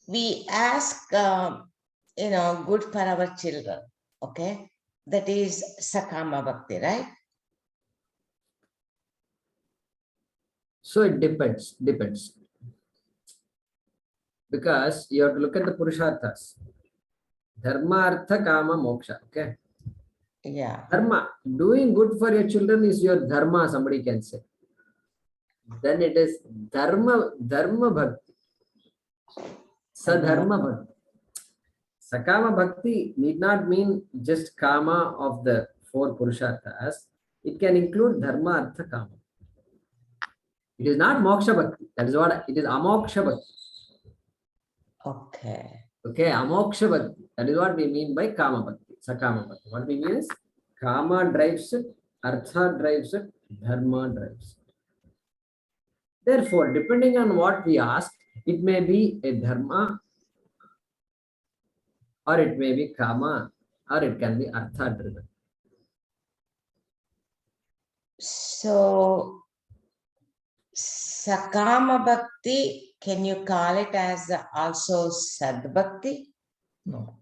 we ask, good for our children, okay? That is Sakama Bhakti, right? So it depends. Because you have to look at the Purusharthas. Dharma, Artha, Kama, Moksha. Okay. Yeah. Dharma, doing good for your children is your dharma, somebody can say. Then it is dharma bhakti. Sadharma bhakti. Sakama bhakti need not mean just kama of the four purusharthas. It can include dharma, artha, kama. It is not moksha bhakti. That is what it is. Amoksha bhakti. Okay. Okay, amoksha bhakti. That is what we mean by kama bhakti. Sakama bhakti. What we mean is kama drives it, artha drives it, dharma drives it. Therefore, depending on what we ask, it may be a dharma, or it may be kama, or it can be artha driven. So, Sakama Bhakti, can you call it as also Sad Bhakti? No.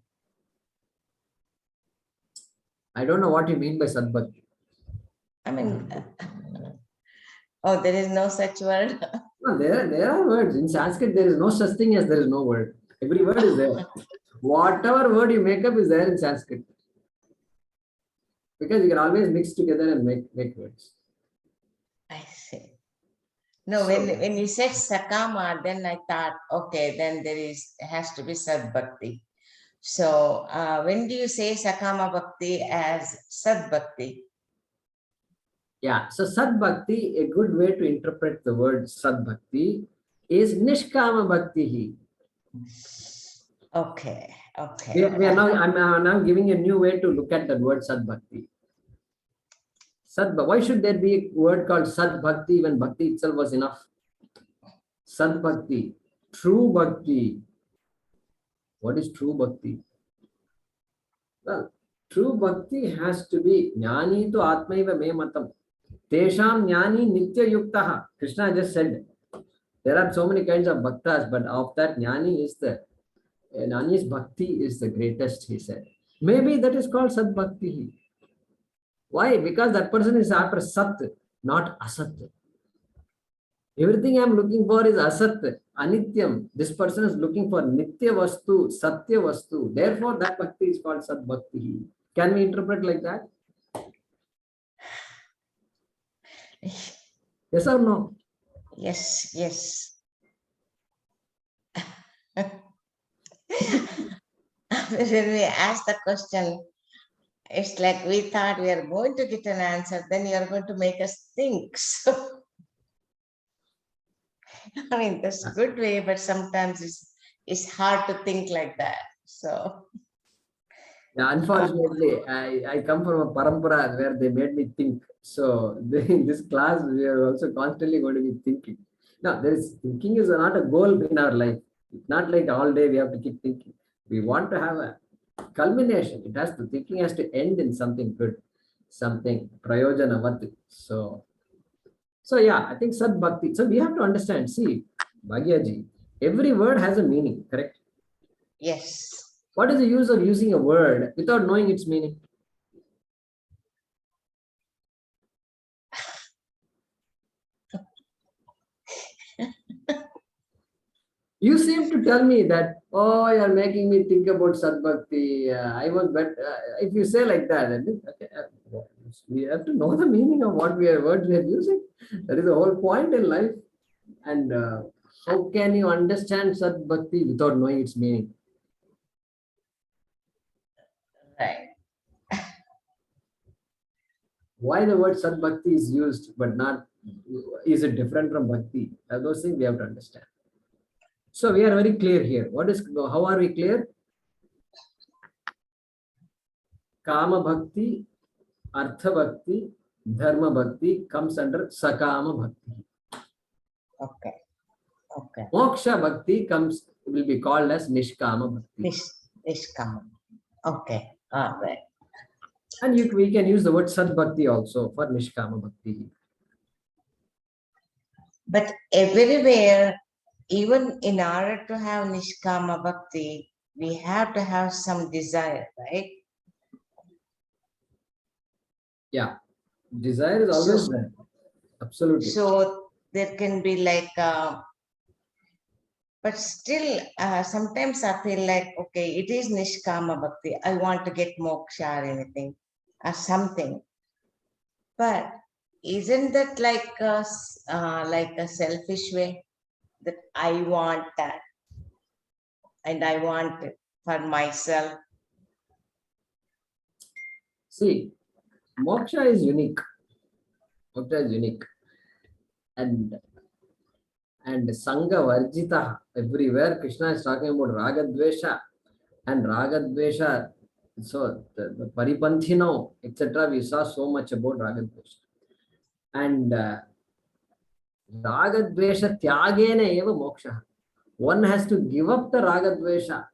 I don't know what you mean by sad bhakti. I mean, oh, there is no such word. No, there are words. In Sanskrit, there is no such thing as there is no word. Every word is there. Whatever word you make up is there in Sanskrit. Because you can always mix together and make words. I see. No, when you said Sakama, then I thought, okay, then has to be Sad Bhakti. So when do you say Sakama Bhakti as Sad Bhakti? Yeah, so Sad Bhakti, a good way to interpret the word Sad Bhakti is Nishkama Bhakti. Okay, okay. I'm now giving a new way to look at the word Sad Bhakti. Why should there be a word called Sad Bhakti when Bhakti itself was enough? Sad Bhakti, true Bhakti. What is true Bhakti? Well, true Bhakti has to be Jnani to Atmaiva me matam. Tesham Jnani Nitya Yuktaha. Krishna just said, there are so many kinds of bhaktas, but of that Jnani's Bhakti is the greatest, he said. Maybe that is called Sad Bhakti. Why? Because that person is after Sat, not Asat. Everything I am looking for is Asat, Anityam. This person is looking for Nitya Vastu, Satya Vastu. Therefore, that Bhakti is called Sad Bhakti. Can we interpret like that? Yes or no? Yes. When we ask the question, it's like we thought we are going to get an answer, then you are going to make us think. So, I mean, that's a good way, but sometimes it's hard to think like that. So, yeah, unfortunately, I come from a parampara where they made me think. So in this class, we are also constantly going to be thinking. Now, thinking is not a goal in our life. It's not like all day we have to keep thinking. We want to have a culmination. Thinking has to end in something good, something prayojanavati. So yeah, I think Sad Bhakti. So we have to understand. See, Bhagyaji, every word has a meaning, correct? yes. What is the use of using a word without knowing its meaning? You seem to tell me that, oh, you're making me think about Sad Bhakti. I was better. If you say like that, okay, we have to know the meaning of words we are using. That is the whole point in life. And how can you understand Sad Bhakti without knowing its meaning? Right. Why the word Sad Bhakti is used, but not, is it different from Bhakti? Those things we have to understand. So we are very clear here. How are we clear? Kama Bhakti, Artha Bhakti, Dharma Bhakti comes under Sakama Bhakti. Okay. Moksha Bhakti will be called as Nishkama Bhakti. Nishkama. Okay. All right. And we can use the word Sad Bhakti also for Nishkama Bhakti. But everywhere even in order to have Nishkama Bhakti, we have to have some desire, right? Yeah, desire is always So- there. Absolutely. So there can be like, but still, sometimes I feel like, okay, it is Nishkama Bhakti. I want to get moksha or anything or something. But isn't that like a selfish way that I want that and I want it for myself? See, moksha is unique. Moksha is unique. And Sangha Varjita, everywhere Krishna is talking about Ragadvesha and Ragadvesha. So the Paripanthino, etc. We saw so much about Ragadvesha. And Ragadvesha Tyagena eva moksha. One has to give up the Ragadvesha.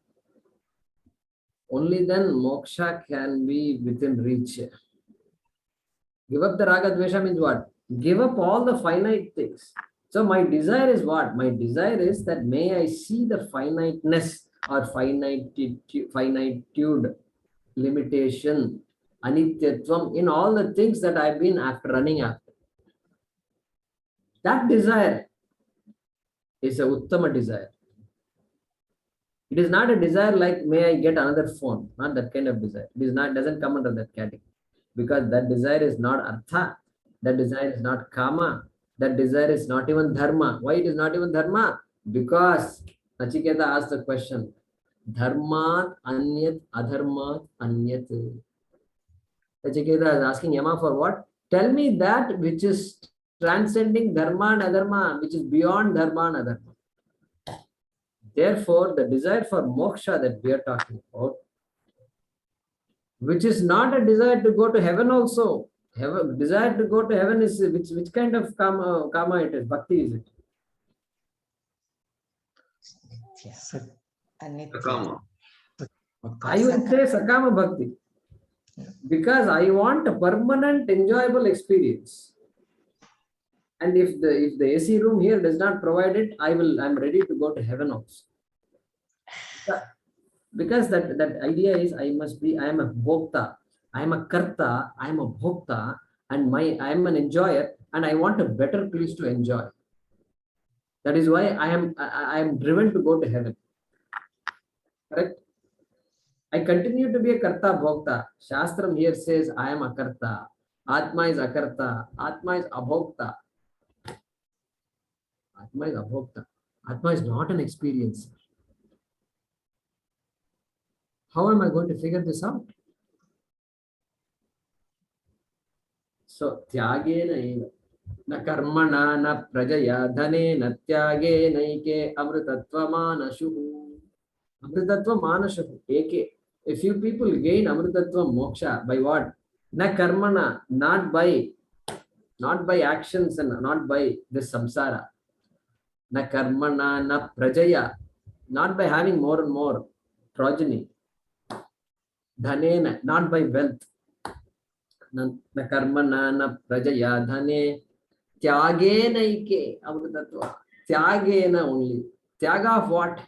Only then moksha can be within reach. Give up the Ragadvesha means what? Give up all the finite things. So my desire is what? My desire is that may I see the finiteness or finitude, limitation, anityatvam in all the things that I've been running after. That desire is a uttama desire. It is not a desire like may I get another phone, not that kind of desire. It is not, doesn't come under that category, because that desire is not artha, that desire is not kama, that desire is not even dharma. Why it is not even dharma? Because Nachiketa asked the question, dharmat anyat adharmat anyat. Nachiketa is asking Yama for what? Tell me that which is transcending dharma and adharma, which is beyond dharma and adharma. Therefore, the desire for moksha that we are talking about, which is not a desire to go to heaven also. Heaven, desire to go to heaven is which kind of kama it is? Bhakti is it? Nitya. Anitya. Sakama. I will say Sakama Bhakti. Because I want a permanent, enjoyable experience. And if the AC room here does not provide it, I'm ready to go to heaven also. Because that idea is I am a bhokta, I am a karta, I am a bhokta, and I am an enjoyer, and I want a better place to enjoy. That is why I am driven to go to heaven. Correct? I continue to be a karta bhokta. Shastram here says I am a karta. Atma is akarta. Atma is abhokta. Atma is abhokta. Atma is not an experience. How am I going to figure this out? So, tyagena eva. Na karmana na prajaya dhane na tyage naike amritatva manashu. Amritatva manashu. Eke. A few people gain amritatva moksha by what? Na karmana, not by actions and not by this samsara. Na karmana na prajaya, not by having more and more progeny. Dhanena, not by wealth. Na karmana na prajaya dhane tyagena ike amritatva. Tyagena only. Tyaga of what?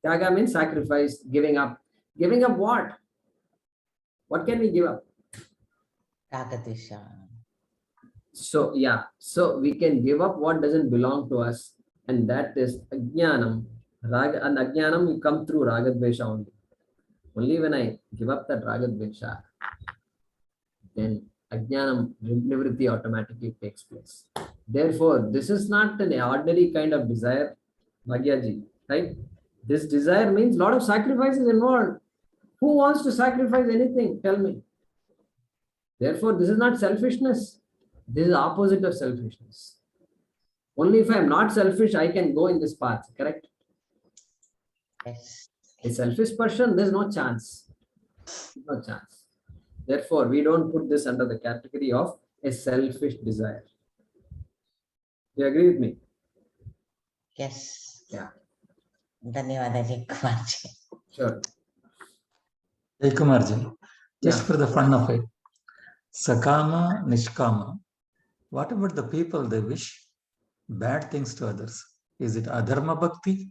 Tyaga means sacrifice, giving up. Giving up what? What can we give up? Ragadvesha. So, yeah. So, we can give up what doesn't belong to us. And that is ajnanam. Raga, and ajnanam will come through ragadvesha only. Only when I give up that ragadvesha, then ajnanam nivritti automatically takes place. Therefore, this is not an ordinary kind of desire, Bhagyaji, right? This desire means a lot of sacrifices involved. Who wants to sacrifice anything? Tell me. Therefore, this is not selfishness. This is the opposite of selfishness. Only if I am not selfish, I can go in this path, correct? Yes. A selfish person, there's no chance. No chance. Therefore, we don't put this under the category of a selfish desire. Do you agree with me? Yes. Yeah. Dhanyawadaji Kumarji. Sure. Hey Kumarji, just Yeah. for the fun of it, Sakama, Nishkama, what about the people they wish bad things to others? Is it adharma bhakti?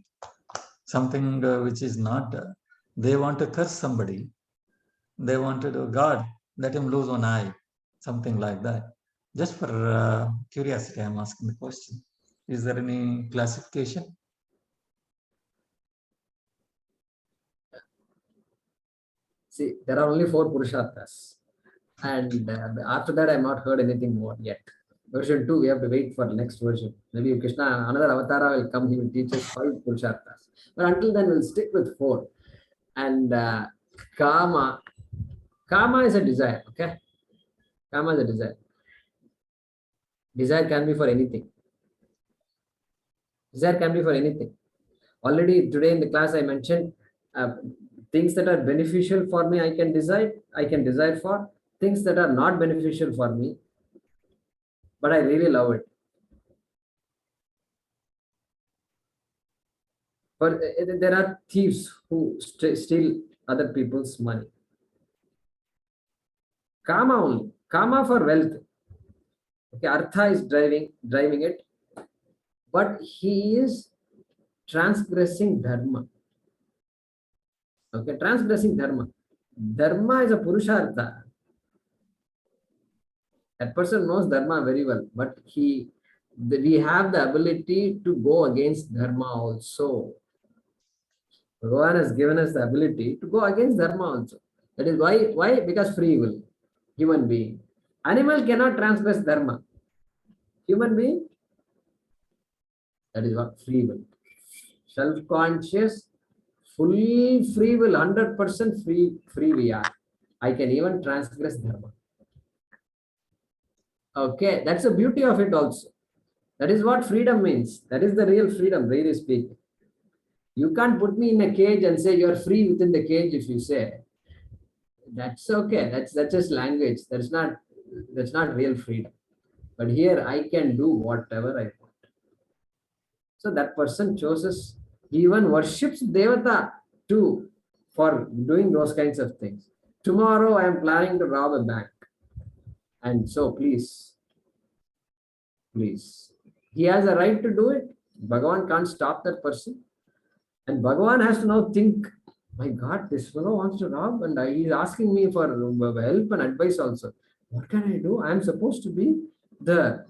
Something which is not, they want to curse somebody. They wanted, oh God, let him lose one eye. Something like that. Just for curiosity, I'm asking the question. Is there any classification? See, there are only 4 Purusharthas. And after that, I have not heard anything more yet. Version 2, we have to wait for the next version. Maybe Krishna, another avatara will come, he will teach us 5 Purusharthas. But until then, we'll stick with 4. And Kama is a desire, okay? Kama is a desire. Desire can be for anything. Desire can be for anything. Already today in the class, I mentioned things that are beneficial for me, I can desire for. Things that are not beneficial for me, but I really love it. But there are thieves who steal other people's money. Kama only. Kama for wealth. Okay, Artha is driving it, but he is transgressing dharma. Okay, transgressing dharma. Dharma is a Purushartha. That person knows dharma very well, but we have the ability to go against dharma also. Bhagavan has given us the ability to go against dharma also. That is why? Because free will. Human being. Animal cannot transgress dharma. Human being, that is what free will. Self-conscious, fully free will, 100% free we are. I can even transgress dharma. Okay, that's the beauty of it also. That is what freedom means. That is the real freedom, really speaking. You can't put me in a cage and say you're free within the cage. If you say that's okay, that's just language. That's not real freedom. But here I can do whatever I want. So that person chooses, he even worships Devata too for doing those kinds of things. Tomorrow I am planning to rob a bank. And so please, he has a right to do it. Bhagavan can't stop that person. And Bhagavan has to now think, my God, this fellow wants to rob and he is asking me for help and advice also. What can I do? I am supposed to be the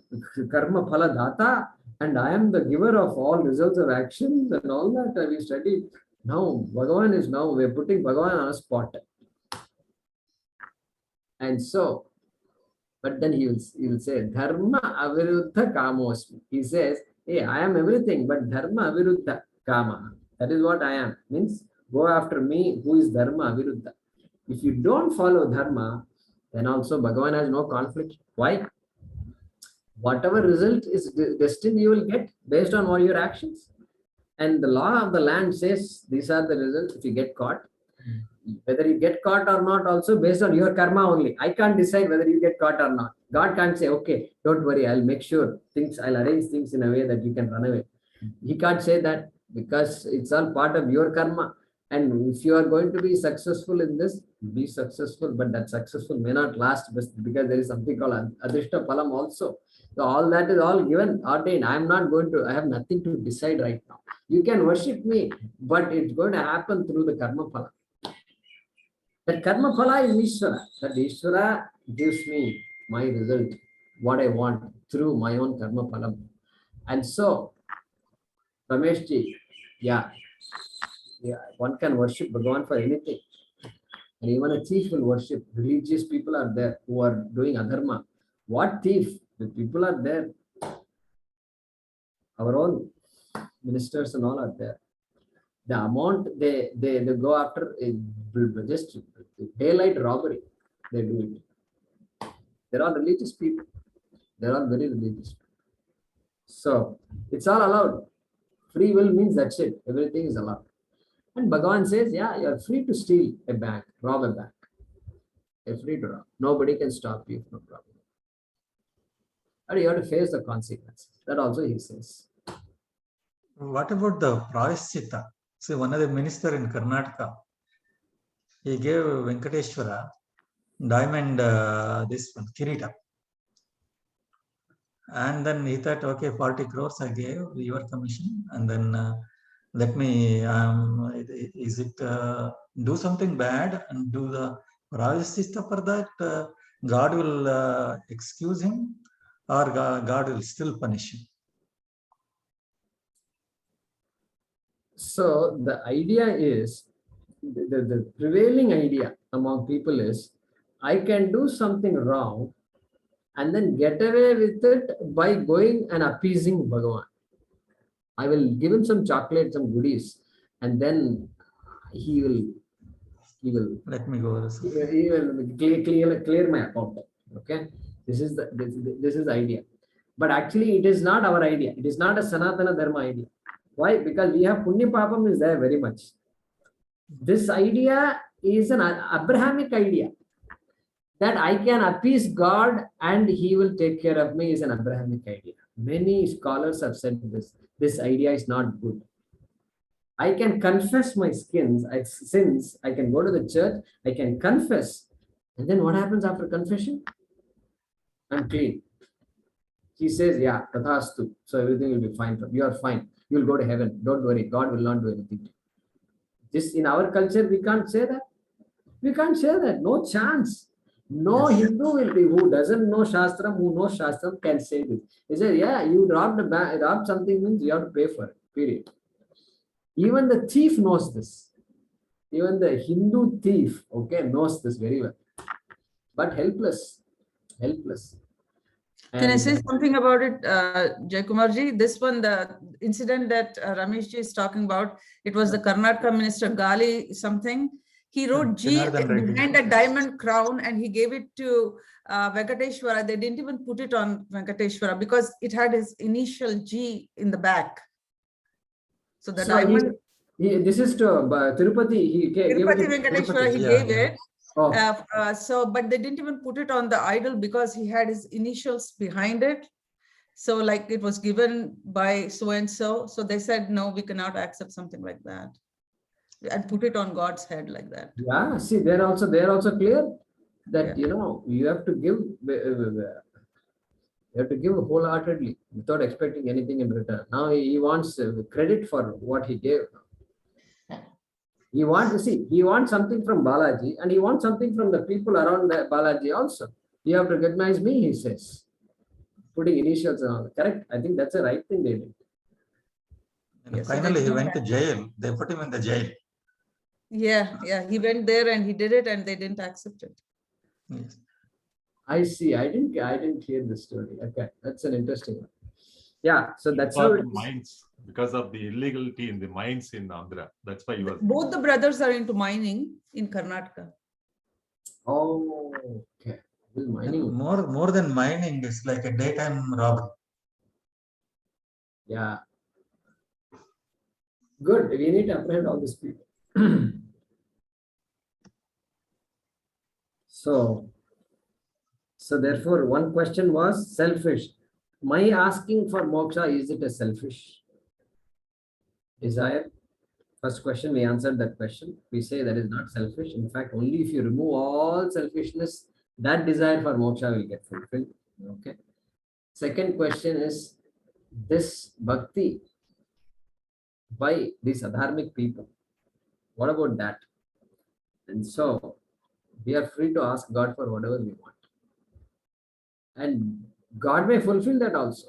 karma phala data and I am the giver of all results of actions and all that we studied. Now, we're putting Bhagavan on a spot. And so, but then he will say, Dharma aviruddha kamosmi. He says, hey, I am everything, but Dharma aviruddha kama. That is what I am. Means, go after me, who is Dharma aviruddha. If you don't follow Dharma, then also Bhagavan has no conflict. Why? Whatever result is destined, you will get based on all your actions. And the law of the land says, these are the results if you get caught. Whether you get caught or not also based on your karma only. I can't decide whether you get caught or not. God can't say, okay, don't worry, I'll make sure I'll arrange things in a way that you can run away. He can't say that because it's all part of your karma. And if you are going to be successful in this, be successful, but that successful may not last because there is something called Adrishta Phalam also. So all that is all given, ordained. I have nothing to decide right now. You can worship me, but it's going to happen through the karma phala. That karma phala is Ishvara. That Ishvara gives me my result, what I want through my own karma phala. And so, Rameshji, yeah, one can worship Bhagavan for anything. And even a thief will worship. Religious people are there who are doing adharma. What thief? The people are there. Our own ministers and all are there. The amount they go after is just daylight robbery. They do it. They're all religious people. They're all very religious people. So it's all allowed. Free will means that's it. Everything is allowed. And Bhagavan says, yeah, you're free to steal a bank, rob a bank. You're free to rob. Nobody can stop you from robbing. But you have to face the consequences. That also he says. What about the Prayaschitta? See, one of the minister in Karnataka, he gave Venkateshwara diamond, this one, Kirita. And then he thought, okay, 40 crores I gave your commission, and then let me, is it do something bad and do the Prayaschitta for that? God will excuse him, or God will still punish him? So the idea is, the prevailing idea among people is, I can do something wrong and then get away with it by going and appeasing Bhagavan. I will give him some chocolate, some goodies, and then he will Let me go. he will clear my account. Okay, this is the idea. But actually, it is not our idea. It is not a Sanatana Dharma idea. Why? Because we have Punya Papam is there very much. This idea is an Abrahamic idea, that I can appease God and he will take care of me, is an Abrahamic idea. Many scholars have said this. This idea is not good. I can confess my sins. I can go to the church, I can confess. And then what happens after confession? I'm clean. He says, yeah, tathastu. So everything will be fine. You are fine. You will go to heaven. Don't worry. God will not do anything. This in our culture, we can't say that. We can't say that. No chance. No Yes. Hindu will be, who doesn't know Shastram, who knows Shastram, can say this. He says, yeah, you robbed something means you have to pay for it. Period. Even the thief knows this. Even the Hindu thief, okay, knows this very well. But helpless. Helpless. Can I And- say something about it, Jaykumarji? This one, the incident that Rameshji is talking about, it was the Karnataka minister Gali something. He wrote G Janardhan Reddy. behind a diamond crown and he gave it to Venkateshwara. They didn't even put it on Venkateshwara because it had his initial G in the back. So the So diamond, this is to Tirupati. He gave it Tirupati to- Venkateshwara, he yeah, gave yeah. it. Oh, So, but they didn't even put it on the idol because he had his initials behind it. So like it was given by so-and-so. So they said, no, we cannot accept something like that. And put it on God's head like that. yeah. See, they're also clear that Yeah. you know you have to give. You have to give wholeheartedly without expecting anything in return. Now he wants credit for what he gave. He wants something from Balaji and he wants something from the people around Balaji also. You have to recognize me, he says. Putting initials and all. Correct. I think that's the right thing they did. And Yes, so finally, they he put went to that- jail. They put him in the jail. Yeah. He went there and he did it and they didn't accept it. Yes. I see. I didn't hear the story. Okay, that's an interesting one. Yeah, so that's how For it the is. mines, because of the illegality in the mines in Andhra. That's why he was. Both the brothers are into mining in Karnataka. Oh, okay. This is And mining. more than mining, it's like a daytime robbery. Yeah. Good. We need to apprehend all these people. So therefore, one question was selfish. My asking for moksha, is it a selfish desire? First question, we answered that question. We say that is not selfish. In fact, only if you remove all selfishness, that desire for moksha will get fulfilled. Okay. Second question is this bhakti by these adharmic people. What about that? And so we are free to ask God for whatever we want. And God may fulfill that also.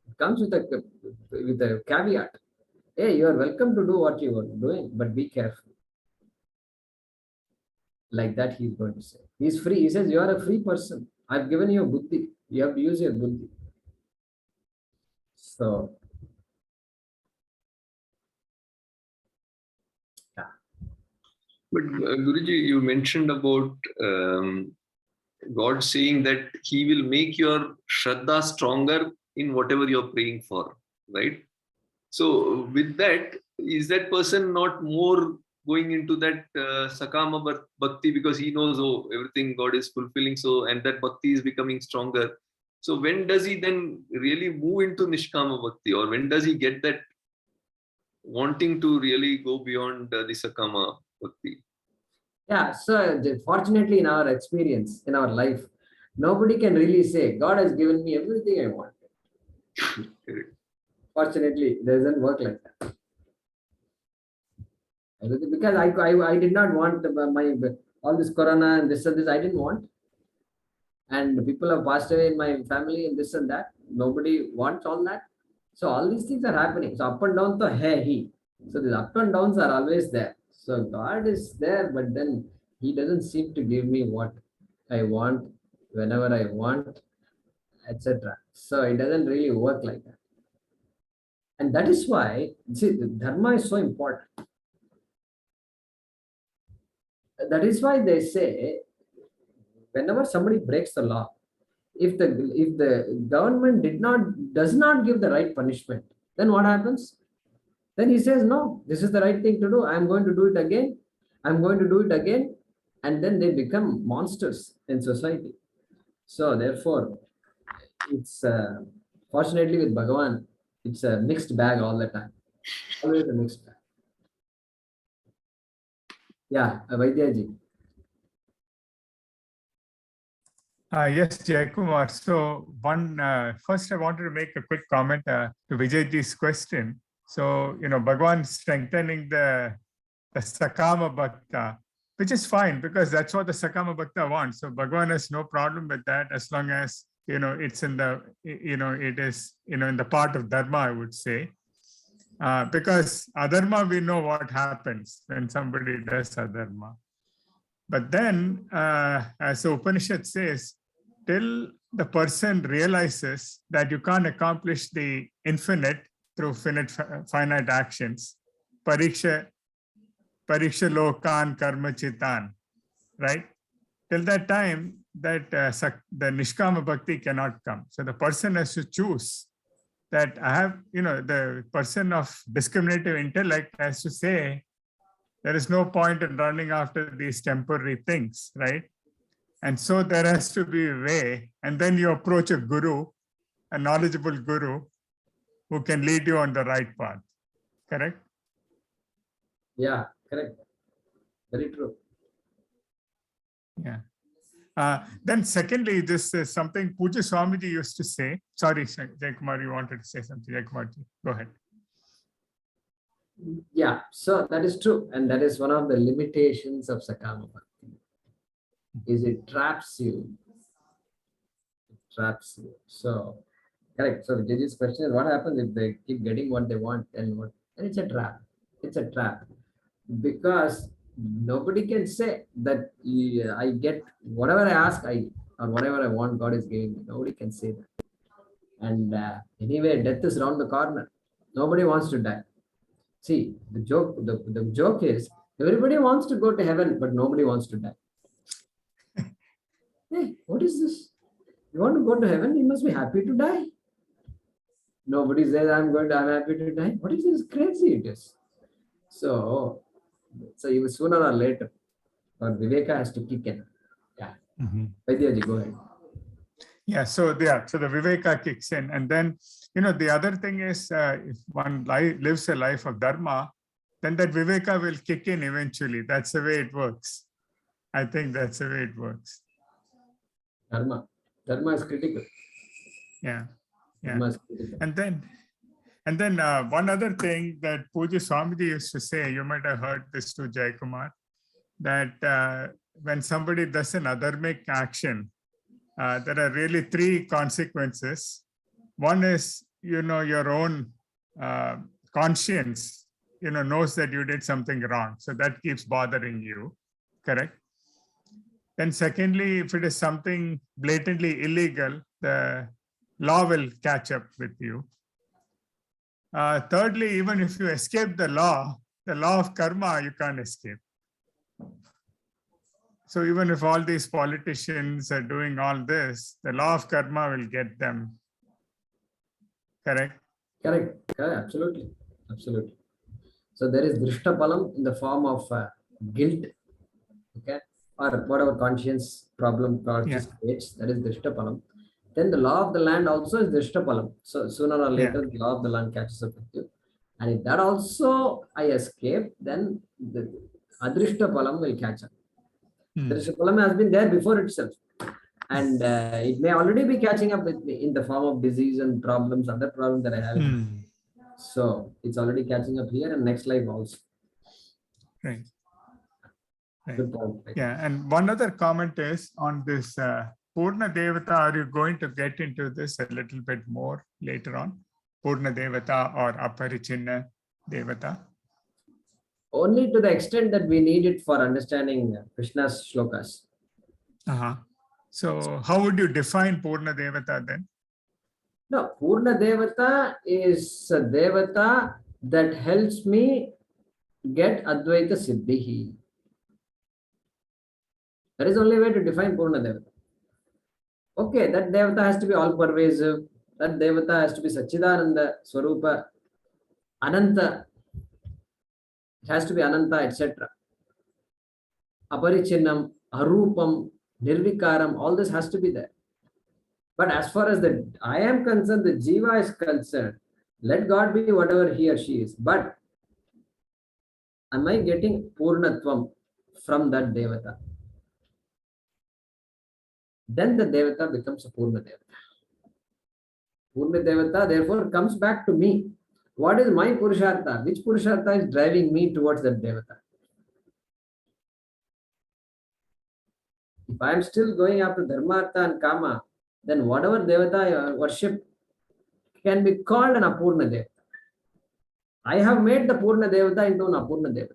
It comes with a caveat. Hey, you are welcome to do what you are doing, but be careful. Like that, he's going to say. He's free. He says, you are a free person. I've given you a buddhi. You have to use your buddhi. So, But Guruji, you mentioned about God saying that He will make your Shraddha stronger in whatever you're praying for, right? So, with that, is that person not more going into that Sakama Bhakti because he knows, oh, everything God is fulfilling, so and that Bhakti is becoming stronger? So, when does he then really move into Nishkama Bhakti, or when does he get that wanting to really go beyond the Sakama Bhakti? yeah, so fortunately, in our experience, in our life, nobody can really say, God has given me everything I wanted. Correct. Fortunately, it doesn't work like that. Because I did not want my all this corona and this and this. I didn't want. And people have passed away in my family and this and that. Nobody wants all that. So all these things are happening. So up and down to hai he. So these up and downs are always there. So God is there, but then He doesn't seem to give me what I want, whenever I want, etc. So it doesn't really work like that. And that is why, see, the dharma is so important. That is why they say, whenever somebody breaks the law, if the government does not give the right punishment, then what happens? Then he says, no, this is the right thing to do. I'm going to do it again. I'm going to do it again. And then they become monsters in society. So therefore, it's fortunately with Bhagavan, it's a mixed bag all the time. Always a mixed bag. Yeah, Vaidyaji. Yes, Jaikumar. So first I wanted to make a quick comment to Vijayji's question. So, Bhagavan strengthening the Sakama Bhakta, which is fine because that's what the Sakama Bhakta wants. So Bhagavan has no problem with that as long as, it's in the, it is, in the part of Dharma, I would say. Because Adharma, we know what happens when somebody does Adharma. But then, as the Upanishad says, till the person realizes that you can't accomplish the infinite through finite actions, pariksha lokan karma chitan, right? Till that time, that the nishkama bhakti cannot come. So the person has to choose that I have, the person of discriminative intellect has to say, there is no point in running after these temporary things, right? And so there has to be a way, and then you approach a guru, a knowledgeable guru, who can lead you on the right path, correct? Yeah, correct. Very true. Yeah. Then secondly, this is something Pujya Swamiji used to say. Sorry, Jaikumar, you wanted to say something. Jaikumar, go ahead. Yeah, so that is true. And that is one of the limitations of Sakama Bhakti, is it traps you. It traps you. So, correct. So Vijay's question is, what happens if they keep getting what they want and what? And it's a trap. It's a trap. Because nobody can say that I get whatever I ask, or whatever I want, God is giving me. Nobody can say that. And anyway, death is around the corner. Nobody wants to die. See, the joke is, everybody wants to go to heaven, but nobody wants to die. Hey, what is this? You want to go to heaven, you must be happy to die. Nobody says, I'm happy to die. What is this? Crazy it is. So even sooner or later, or Viveka has to kick in. Yeah. Vaidyaji, go ahead. Yeah, so the Viveka kicks in. And then, the other thing is, if one lives a life of Dharma, then that Viveka will kick in eventually. That's the way it works. I think that's the way it works. Dharma is critical. Yeah. Dharma is critical. And then one other thing that Pujya Swamiji used to say, you might have heard this too, Jaikumar, that when somebody does an adharmic action, there are really three consequences. One is, your own conscience, knows that you did something wrong. So that keeps bothering you, correct? Then secondly, if it is something blatantly illegal, the law will catch up with you. Thirdly, even if you escape the law of karma, you can't escape. So even if all these politicians are doing all this, the law of karma will get them. Correct? Correct. Absolutely. So there is drishtapalam in the form of guilt, okay, or whatever conscience problem creates, that is drishtapalam. Then the law of the land also is drishtapalam. So sooner or later, the law of the land catches up with you. And if that also I escape, then the adrishtapalam will catch up. Drishtapalam has been there before itself. And it may already be catching up with me in the form of disease and problems, other problems that I have. Hmm. So it's already catching up here and next life also. Right. Right. Good point. Right? Yeah, and one other comment is on this Purna Devata. Are you going to get into this a little bit more later on? Purna Devata or Aparichinna Devata? Only to the extent that we need it for understanding Krishna's shlokas. Uh-huh. So how would you define Purna Devata then? No, Purna Devata is a Devata that helps me get Advaita Siddhi. That is the only way to define Purna Devata. Okay, that Devata has to be all pervasive. That Devata has to be Sachidananda, Swarupa, Ananta. It has to be Ananta, etc. Aparichinnam, Arupam, Nirvikaram, all this has to be there. But as far as the I am concerned, the Jiva is concerned, let God be whatever he or she is. But am I getting Purnatvam from that Devata? Then the Devata becomes a Purna Devata. Purna Devata therefore comes back to me. What is my Purushartha? Which Purushartha is driving me towards that Devata? If I am still going after Dharmartha and Kama, then whatever Devata I worship can be called an Apurna Devata. I have made the Purna Devata into an Apurna Devata.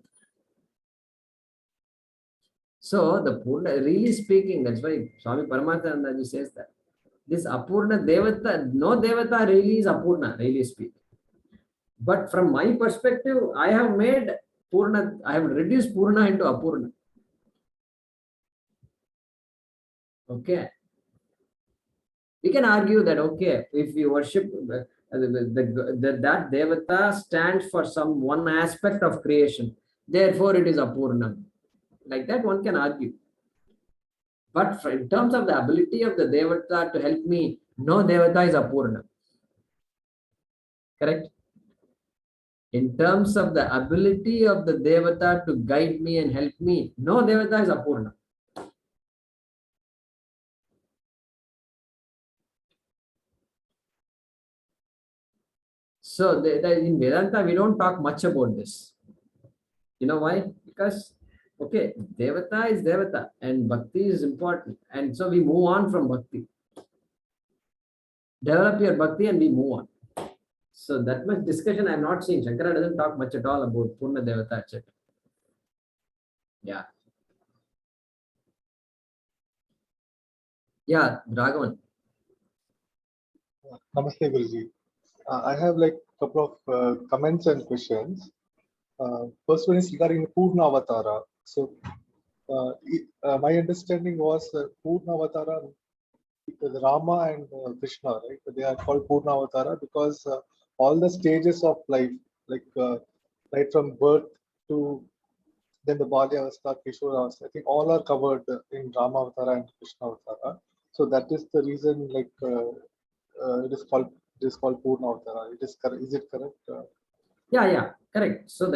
So the Purna, really speaking, that's why Swami Paramathanandaji says that this Apurna Devata, no Devata really is Apurna, really speaking. But from my perspective, I have made Purna, I have reduced Purna into Apurna. Okay. We can argue that, okay, if we worship that Devata stands for some one aspect of creation, therefore it is Apurna. Like that, one can argue. But in terms of the ability of the Devata to help me, no Devata is Apurna. Correct? In terms of the ability of the Devata to guide me and help me, no Devata is Apurna. So in Vedanta, we don't talk much about this. You know why? Because, okay, Devata is Devata and Bhakti is important. And so we move on from Bhakti. Develop your Bhakti and we move on. So that much discussion I'm not seeing. Shankara doesn't talk much at all about Purna Devata, etc. Yeah. Yeah, Raghavan. Namaste, Guruji. I have like a couple of comments and questions. First one is regarding Purna Avatara. So, my understanding was Purna Avatara, Rama and Krishna, right? They are called Purna Avatara because all the stages of life, like right from birth to then the Balya Avastha, Kishore Avastha, I think all are covered in Rama Avatara and Krishna Avatara. So that is the reason, like it is called Purna Avatara. Is it correct? Yeah, correct. So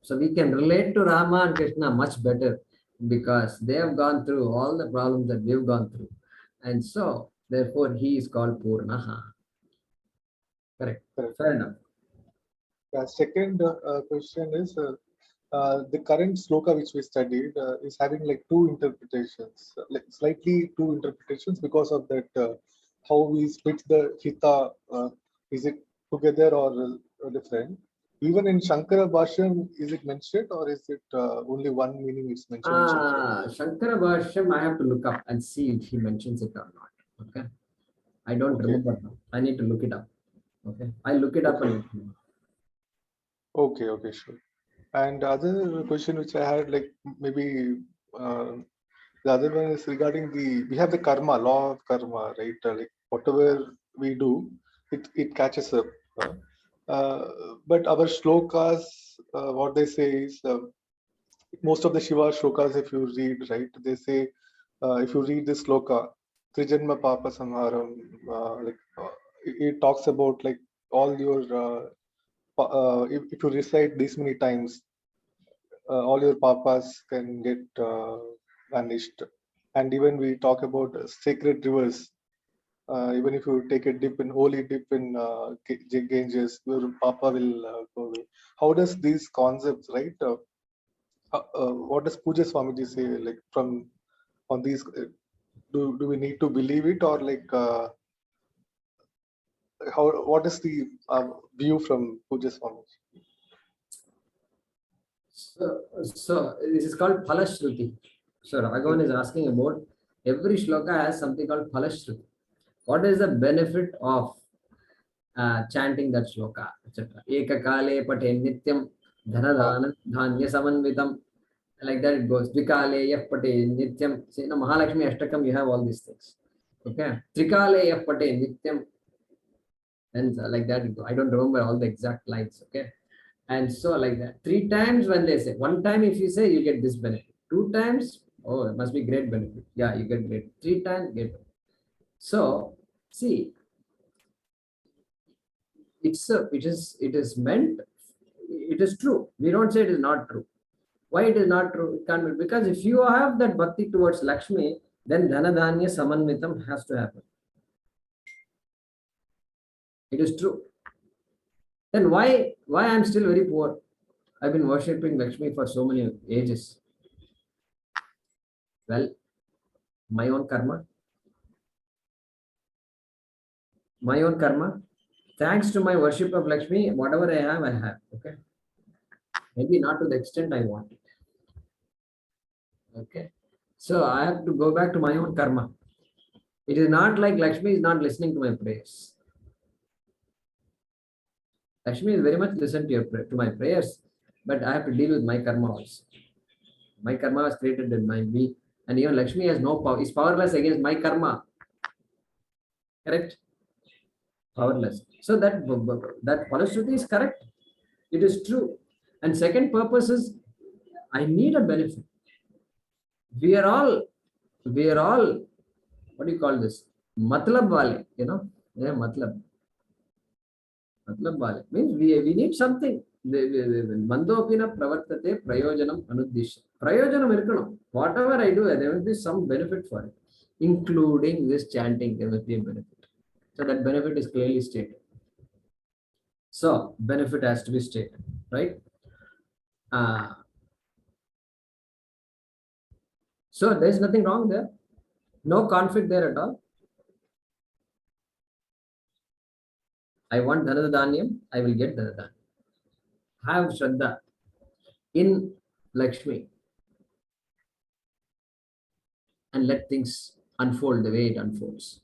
so we can relate to Rama and Krishna much better because they have gone through all the problems that we've gone through. And so, therefore, he is called Purnaha. Correct. Fair enough. Yeah, second question is the current sloka which we studied is having like two interpretations, like slightly two interpretations because of that how we split the hita. Is it together or different? Even in Shankara Bhashyam, is it mentioned or is it only one meaning is mentioned in Shankara? Shankara Bhashyam, I have to look up and see if he mentions it or not. Okay. I don't remember now. I need to look it up. Okay. I'll look it up and Okay, sure. And the other question which I had, like maybe the other one is regarding we have the karma, law of karma, right? Like whatever we do, it catches up. But our shlokas, what they say is, most of the Shiva shlokas, if you read, right, they say, if you read this shloka, Trijanma Papa Samharam, it talks about like all your, if you recite this many times, all your papas can get vanished. and even we talk about sacred rivers. Even if you take a dip in holy dip in Ganges, your Papa will go away. How does these concepts, right? What does Puja Swamiji say? Like from on these, do we need to believe it, or like how? What is the view from Puja Swamiji? So this is called Phalashruti. So Raghavan is asking about every shloka has something called Phalashruti. What is the benefit of chanting that shloka, etc. Ekakale pate nityam dhanadana dhanya samanvitam. Like that it goes. Dvikale yaf pate nityam. See, in Mahalakshmi Ashtakam you have all these things. Okay. Trikale yaf pate nityam. And like that it goes. I don't remember all the exact lines. Okay. And so like that. 3 times when they say, 1 time if you say you get this benefit. 2 times, oh, it must be great benefit. Yeah, you get great. 3 times, get. So see, it is meant, it is true. We don't say it is not true. Why it is not true? It can't be, because if you have that bhakti towards Lakshmi, then dhanadanya samanvitam has to happen. It is true. Then why I'm still very poor? I've been worshipping Lakshmi for so many ages. Well, my own karma. My own karma. Thanks to my worship of Lakshmi, whatever I have. Okay. Maybe not to the extent I want it. Okay. So I have to go back to my own karma. It is not like Lakshmi is not listening to my prayers. Lakshmi is very much listening to my prayers, but I have to deal with my karma also. My karma was created in me, and even Lakshmi has no power, is powerless against my karma. Correct? Powerless. So that Phalashruti is correct. It is true. And second purpose is, I need a benefit. We are all, what do you call this? Matlab wale, you know? Yeah, matlab. Matlab wale means we need something. Mandopina pravartate prayojanam anuddisha. Prayojanam irkanam. Whatever I do, there will be some benefit for it, including this chanting. There must be a benefit. So that benefit is clearly stated. So benefit has to be stated, right? So there is nothing wrong there. No conflict there at all. I want dhanadanyam, I will get dhanadanyam. Have Shraddha in Lakshmi and let things unfold the way it unfolds.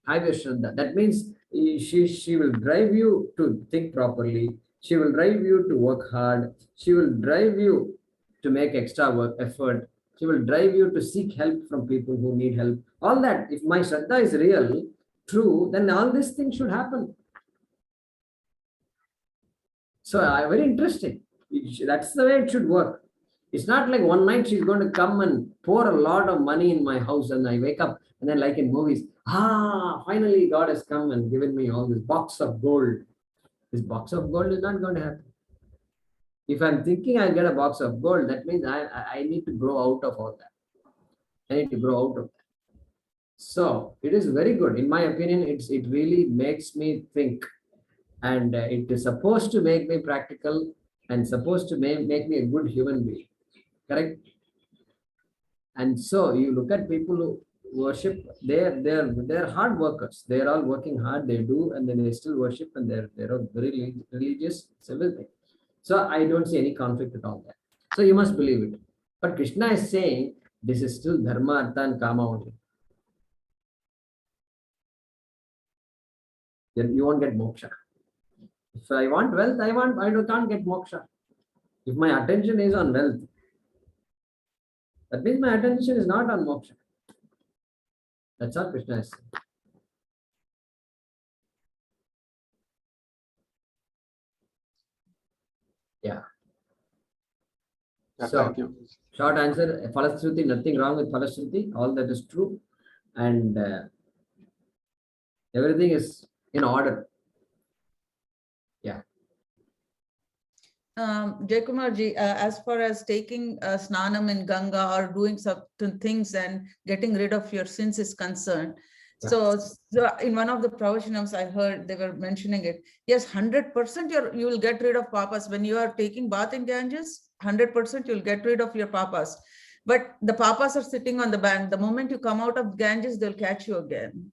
Have your Shraddha. That means she will drive you to think properly. She will drive you to work hard. She will drive you to make extra work effort. She will drive you to seek help from people who need help. All that, if my Shraddha is real, true, then all these things should happen. So very interesting. That's the way it should work. It's not like one night she's going to come and pour a lot of money in my house and I wake up and then like in movies, finally God has come and given me all this box of gold. This box of gold is not going to happen. If I'm thinking I'll get a box of gold, that means I need to grow out of all that. I need to grow out of that. So it is very good. In my opinion, it really makes me think. And it is supposed to make me practical and supposed to make me a good human being. Correct? And so you look at people who worship, they're hard workers. They're all working hard, they do, and then they still worship and they're very religious, everything. So I don't see any conflict at all there. So you must believe it. But Krishna is saying this is still dharma, artha, and kama only. Then you won't get moksha. If I want wealth, I can't get moksha. If my attention is on wealth, that means my attention is not on moksha. That's all Krishna is saying. Yeah. Yeah, So, thank you. short answer, Phalashruti, nothing wrong with Phalashruti. All that is true. And everything is in order. Yeah. Jaykumarji, as far as taking snanam in Ganga or doing certain things and getting rid of your sins is concerned. Yeah. So in one of the pravachanams I heard, they were mentioning it. Yes, 100% you will get rid of papas. When you are taking bath in Ganges, 100% you'll get rid of your papas. But the papas are sitting on the bank. The moment you come out of Ganges, they'll catch you again.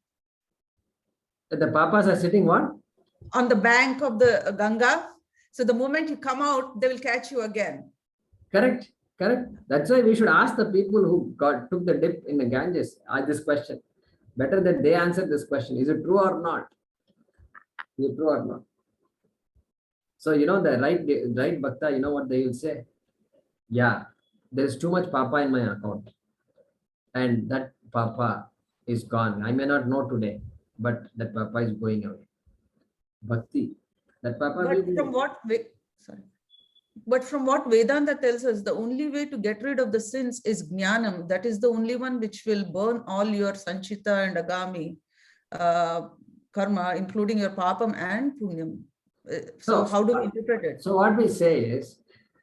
The papas are sitting what? On the bank of the Ganga. So the moment you come out, they will catch you again. Correct, correct. That's why we should ask the people who took the dip in the Ganges this question. Better that they answer this question. Is it true or not? Is it true or not? So you know the right bhakta, you know what they will say? Yeah, there's too much papa in my account. And that papa is gone. I may not know today, but that papa is going away. Bhakti. That papa will be. But from what Vedanta tells us, the only way to get rid of the sins is jnanam. That is the only one which will burn all your sanchita and agami karma, including your papam and punyam. So how do we interpret it? So what we say is,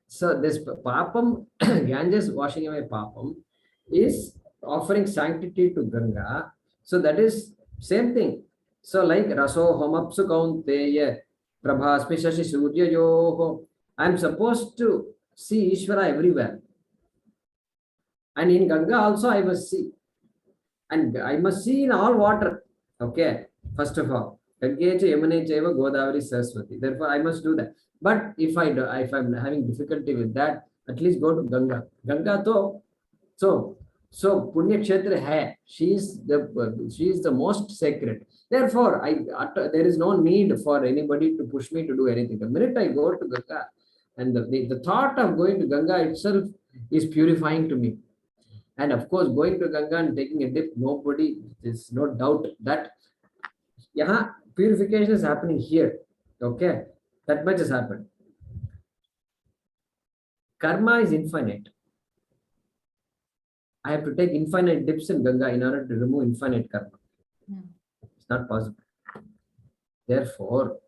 so this papam, Ganges washing away papam, is offering sanctity to Ganga. So that is same thing. So like raso homapsu kaunteya prabhasmi shashi surya yoho. I'm supposed to see Ishvara everywhere. And in Ganga also I must see. And I must see in all water. Okay, first of all. Gange Yamune Chaiva Godavari Saraswati. Therefore, I must do that. But if I'm having difficulty with that, at least go to Ganga. Ganga to so Punya Kshetra hai. She is the most sacred. Therefore, there is no need for anybody to push me to do anything. The minute I go to Ganga, and the thought of going to Ganga itself is purifying to me. And of course, going to Ganga and taking a dip, there's no doubt that purification is happening here. Okay, that much has happened. Karma is infinite. I have to take infinite dips in Ganga in order to remove infinite karma. It's not possible. Therefore,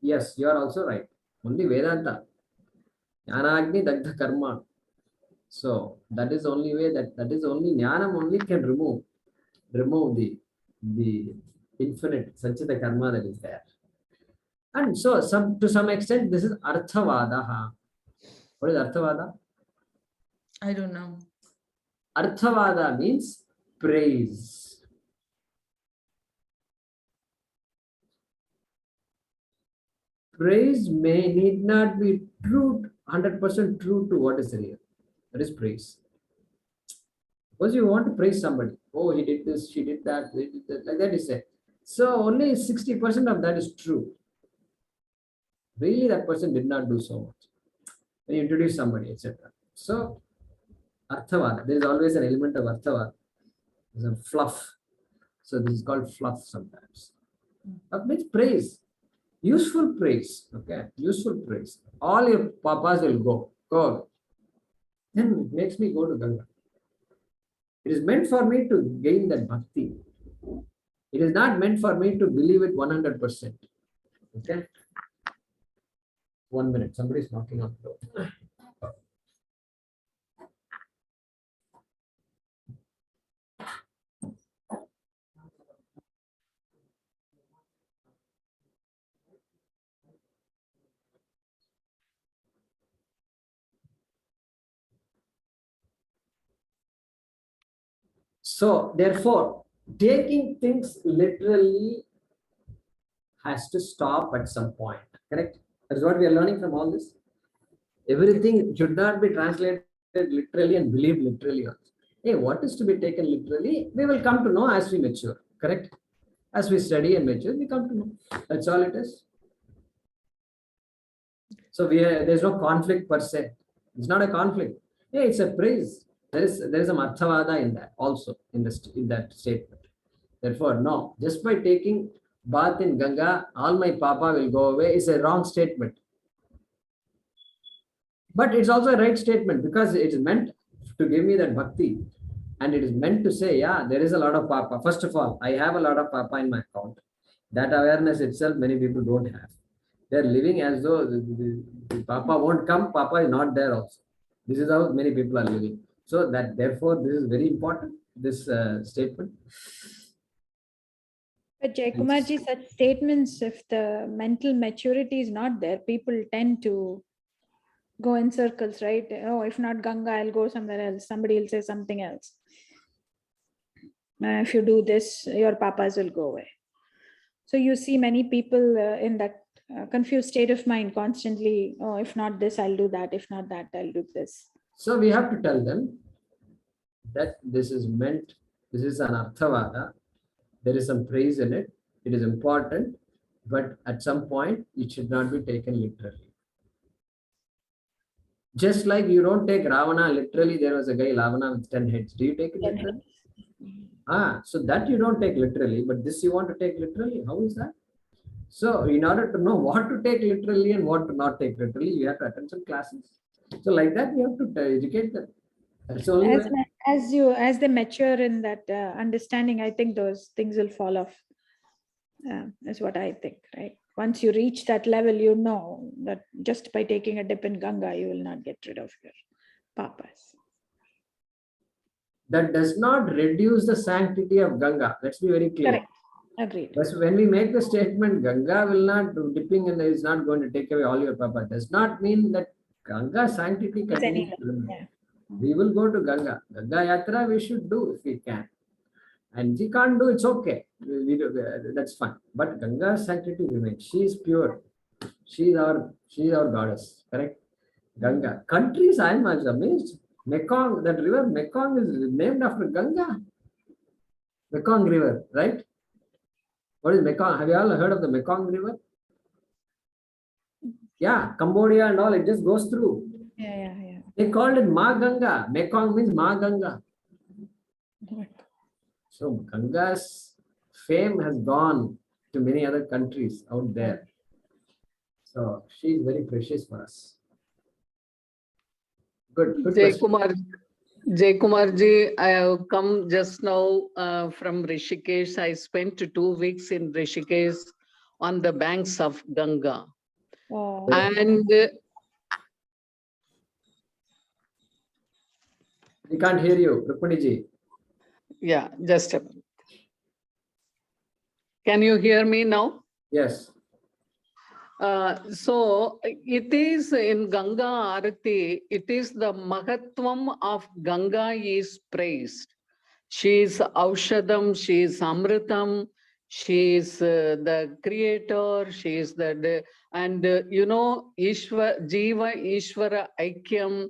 yes, you are also right. Only Vedanta. Jnanagni dagdha karma. So that is the only way that is only jnanam only can remove the infinite sanchita karma that is there. And so to some extent this is arthavada. What is arthavada? I don't know. Arthavada means praise. Praise need not be true, 100% true to what is real. That is praise. Suppose you want to praise somebody. Oh, he did this, she did that, they did that, like that is said. So only 60% of that is true. Really, that person did not do so much. When you introduce somebody, etc. So, arthavada, there is always an element of arthavada. There's a fluff. So this is called fluff sometimes. That means praise. Useful praise. Okay, useful praise. All your papas will go away. Then it makes me go to Ganga. It is meant for me to gain that bhakti. It is not meant for me to believe it 100%. Okay. 1 minute. Somebody is knocking on the door. So, therefore, taking things literally has to stop at some point. Correct? That is what we are learning from all this. Everything should not be translated literally and believed literally. Hey, what is to be taken literally? We will come to know as we mature. Correct? As we study and mature, we come to know. That's all it is. So there's no conflict per se. It's not a conflict. Hey, it's a praise. There is a arthavada in that also in that statement. Therefore, no, just by taking bath in Ganga, all my papa will go away is a wrong statement. But it's also a right statement because it is meant to give me that bhakti. And it is meant to say, yeah, there is a lot of papa. First of all, I have a lot of papa in my account. That awareness itself, many people don't have. They're living as though the Papa won't come, Papa is not there also. This is how many people are living. So that therefore this is very important, this statement. But Jaykumarji, such statements, if the mental maturity is not there, people tend to go in circles, right? Oh, if not Ganga, I'll go somewhere else. Somebody will say something else. If you do this, your papas will go away. So you see many people in that confused state of mind constantly, oh, if not this, I'll do that. If not that, I'll do this. So we have to tell them that this is meant, this is an Arthavada. There is some praise in it. It is important, but at some point it should not be taken literally. Just like you don't take Ravana literally, there was a guy Ravana with 10 heads. Do you take it literally? So that you don't take literally, but this you want to take literally. How is that? So in order to know what to take literally and what to not take literally, you have to attend some classes. So like that, you have to educate them. That's the only way. As they mature in that understanding, I think those things will fall off. Is what I think, right? Once you reach that level, you know that just by taking a dip in Ganga, you will not get rid of your papas. That does not reduce the sanctity of Ganga. Let's be very clear. Correct. Agreed. But when we make the statement, Ganga will not do dipping and is not going to take away all your papa, does not mean that Ganga sanctity continues. Yeah. We will go to Ganga. Ganga Yatra we should do if we can. And we can't do, it's okay. That's fine. But Ganga's sanctity remains. She is pure. She is our goddess. Correct? Ganga. Countries, I am amazed. Mekong, that river Mekong is named after Ganga. Mekong River, right? What is Mekong? Have you all heard of the Mekong River? Yeah, Cambodia and all, it just goes through. Yeah. They called it Ma Ganga. Mekong means Ma Ganga. So Ganga's fame has gone to many other countries out there. So she is very precious for us. Good question. Jaykumarji, I have come just now from Rishikesh. I spent 2 weeks in Rishikesh on the banks of Ganga. Oh. And We can't hear you, Rukminiji. yeah, just a minute. Can you hear me now? Yes. So it is in Ganga Arati, it is the Mahatvam of Ganga is praised. She is Aushadam, she is Amritam, she is the creator, she is and you know, Jiva Ishvara Aikyam,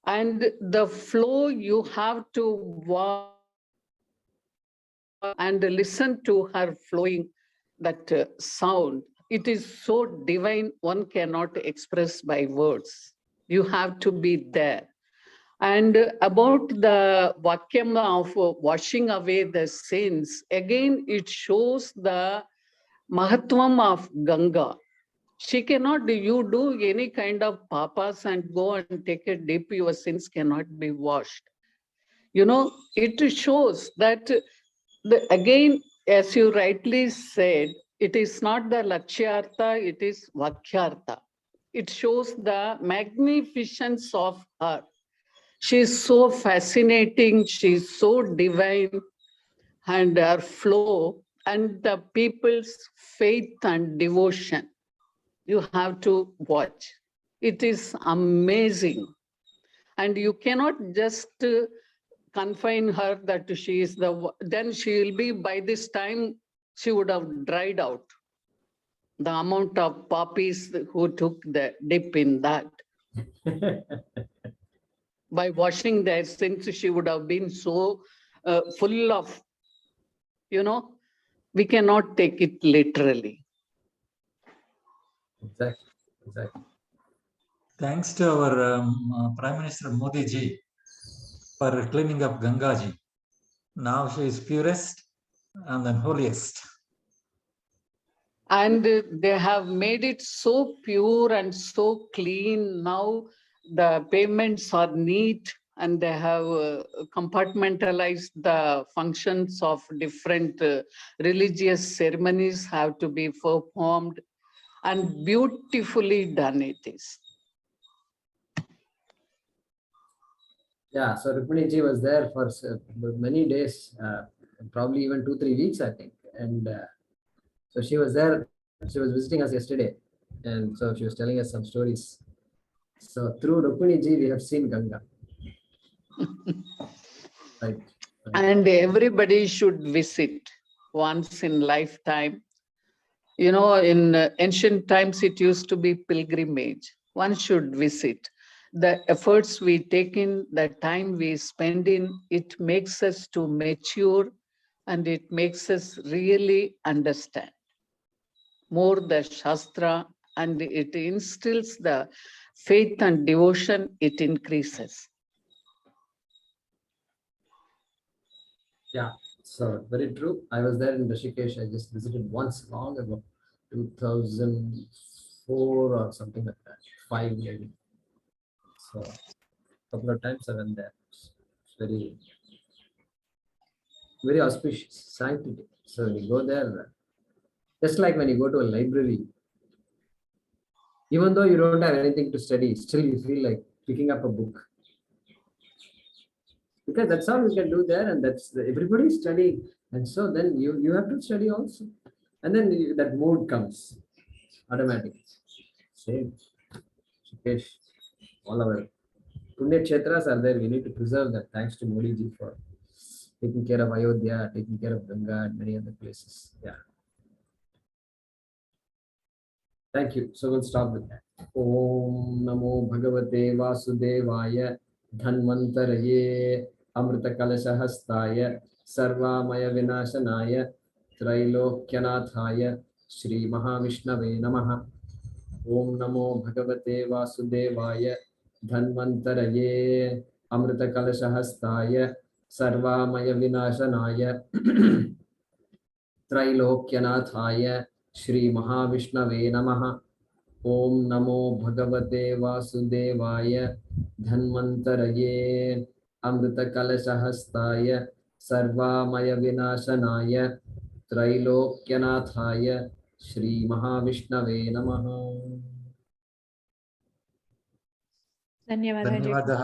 and the flow you have to walk and listen to her flowing that sound. It is so divine, one cannot express by words. You have to be there. And about the Vakyam of washing away the sins, again, it shows the Mahatvam of Ganga. She cannot, you do any kind of papas and go and take a dip, your sins cannot be washed. You know, it shows that, again, as you rightly said, it is not the Lakshyartha, it is Vakyartha. It shows the magnificence of her. She is so fascinating, she is so divine, and her flow and the people's faith and devotion. You have to watch. It is amazing. And you cannot just confine her that she is then she will be, by this time, she would have dried out. The amount of poppies who took the dip in that. By washing their sins, she would have been so full of, you know, we cannot take it literally. Exactly. Thanks to our Prime Minister Modi ji for cleaning up Ganga ji. Now she is purest and then holiest. And they have made it so pure and so clean. Now the pavements are neat and they have compartmentalized the functions of different religious ceremonies have to be performed. and beautifully done it is. Yeah, so Rukmini ji was there for many days, probably even 2-3 weeks, I think. And so she was there, she was visiting us yesterday. And so she was telling us some stories. So through Rukmini ji, we have seen Ganga. Right. And everybody should visit once in lifetime. You know, in ancient times, it used to be pilgrimage. One should visit. The efforts we take in, the time we spend in, it makes us to mature and it makes us really understand more the Shastra, and it instills the faith and devotion, it increases. Yeah, so very true. I was there in Rishikesh. I just visited once long ago, 2004 or something like that, 5 maybe. So a couple of times I went there. It's very, very auspicious, sanctity. So when you go there, just like when you go to a library, even though you don't have anything to study, still you feel like picking up a book. Because that's all you can do there, and everybody is studying, and so then you have to study also, and then that mood comes automatically. Same, Sukesh, all our Punya Kshetras are there. We need to preserve that. Thanks to Modi ji for taking care of Ayodhya, taking care of Ganga and many other places. Yeah. Thank you. So we'll stop with that. Om Namo Bhagavate Vasudevaya Dhanvantaraye Amrita Kalashahastaya Sarvamaya Vinashanaya Trailokyanataya Shri Mahavishnave Namaha. Om Namo Bhagavate Vasudevaya Dhanvantaraye Amrita Kalashahastaya Sarvamaya Vinashanaya Trailokyanataya Shri Mahavishnave Namaha. Om Namo Bhagavate Vasudevaya Dhanvantaraye Amrita Kalashahastaya Sarvamaya Vinashanaya Trailokyanataya Shri Mahavishnave Namaha. ಧನ್ಯವಾದ. ಧನ್ಯವಾದ.